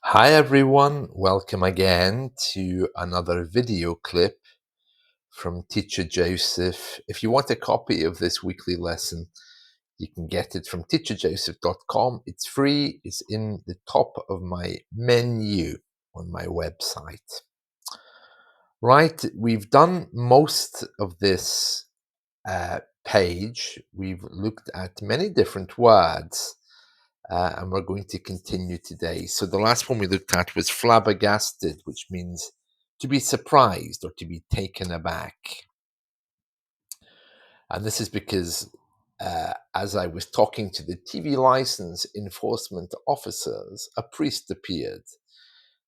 Hi everyone, welcome again to another video clip from Teacher Joseph. If you want a copy of this weekly lesson, you can get it from teacherjoseph.com. It's free, it's in the top of my menu on my website. Right, we've done most of this page. We've looked at many different words. And we're going to continue today. So the last one we looked at was flabbergasted, which means to be surprised or to be taken aback. And this is because as I was talking to the TV license enforcement officers, a priest appeared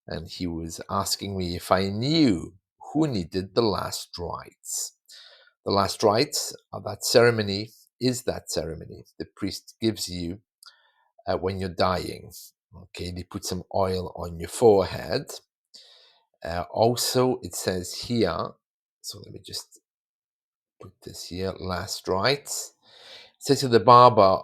and he was asking me if I knew who needed the last rites. The last rites are that ceremony, that ceremony the priest gives you when you're dying. Okay, they put some oil on your forehead. Also, it says here, so let me just put this here, last rites. It says that the barber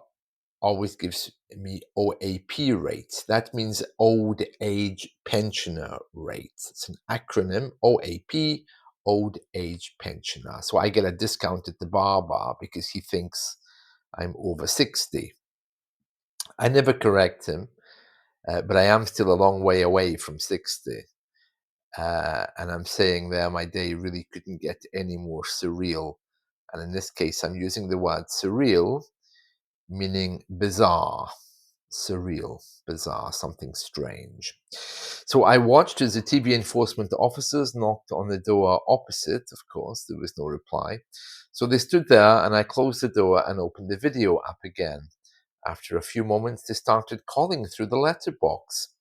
always gives me OAP rates. That means old age pensioner rates. It's an acronym, OAP, old age pensioner. So I get a discount at the barber because he thinks I'm over 60. I never correct him. But I am still a long way away from 60. And I'm saying there my day really couldn't get any more surreal. And in this case, I'm using the word surreal, meaning bizarre. Surreal, bizarre, something strange. So I watched as the TV enforcement officers knocked on the door opposite. Of course, there was no reply. So they stood there and I closed the door and opened the video app again. After a few moments, they started calling through the letterbox.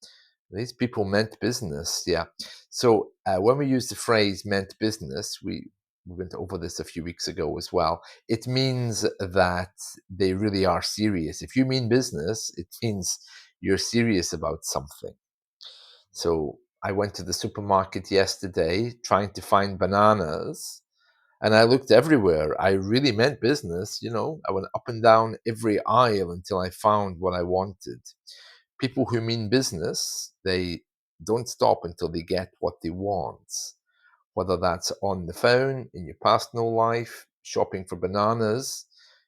These people meant business, yeah. So when we use the phrase meant business, we went over this a few weeks ago as well. It means that they really are serious. If you mean business, it means you're serious about something. So I went to the supermarket yesterday trying to find bananas and I looked everywhere. I really meant business, you know. I went up and down every aisle until I found what I wanted. People who mean business, they don't stop until they get what they want, whether that's on the phone, in your personal life, shopping for bananas.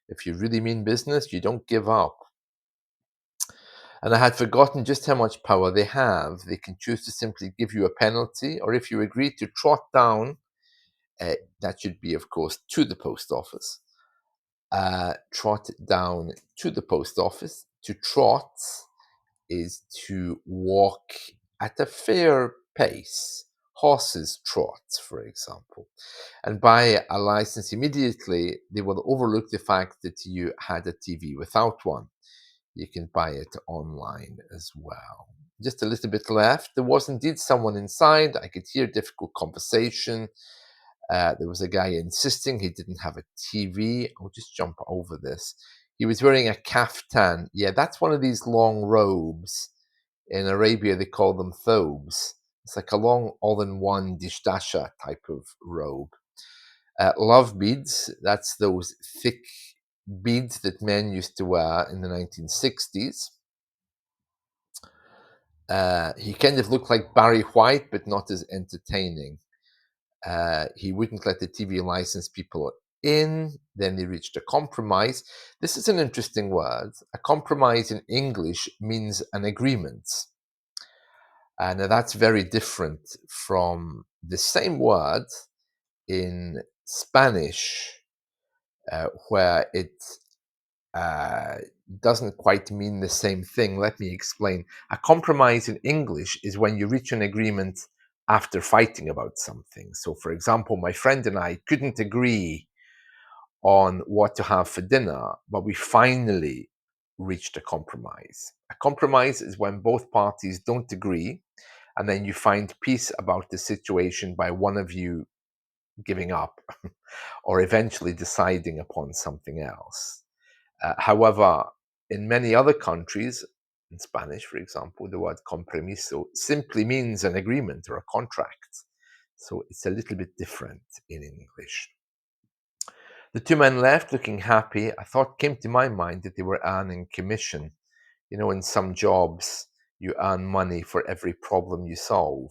If you really mean business, you don't give up. And I had forgotten just how much power they have. They can choose to simply give you a penalty, or if you agree to trot down, that should be, of course, to the post office. Trot down to the post office. To trot is to walk at a fair pace. Horses trot, for example. And buy a license immediately, they will overlook the fact that you had a TV without one. You can buy it online as well. Just a little bit left. There was indeed someone inside. I could hear difficult conversation. There was a guy insisting he didn't have a TV. I'll just jump over this. He was wearing a kaftan. Yeah, that's one of these long robes. In Arabia, they call them thobes. It's like a long all-in-one dishdasha type of robe. Love beads, that's those thick beads that men used to wear in the 1960s. He kind of looked like Barry White, but not as entertaining. He wouldn't let the TV license people in. Then they reached a compromise. This is an interesting word. A compromise in English means an agreement. Now that's very different from the same word in Spanish, where it uh, doesn't quite mean the same thing. Let me explain. A compromise in English is when you reach an agreement after fighting about something. So, for example, my friend and I couldn't agree on what to have for dinner, but we finally reached a compromise. A compromise is when both parties don't agree, and then you find peace about the situation by one of you giving up or eventually deciding upon something else. However, in many other countries, in Spanish, for example, the word compromiso simply means an agreement or a contract. So it's a little bit different in English. The two men left looking happy. A thought came to my mind that they were earning commission. You know, in some jobs, you earn money for every problem you solve.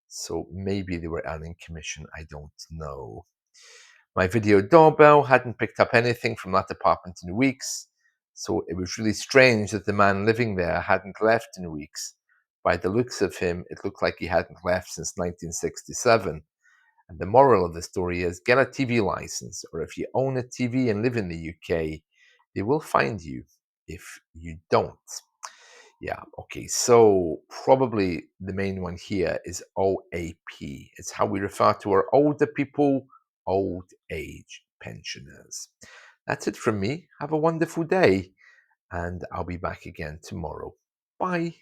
So maybe they were earning commission, I don't know. My video doorbell hadn't picked up anything from that apartment in weeks, so it was really strange that the man living there hadn't left in weeks. By the looks of him, it looked like he hadn't left since 1967. And the moral of the story is get a TV license, or if you own a TV and live in the UK, they will find you if you don't. Yeah, okay, so probably the main one here is OAP. It's how we refer to our older people, old age pensioners. That's it from me. Have a wonderful day, and I'll be back again tomorrow. Bye.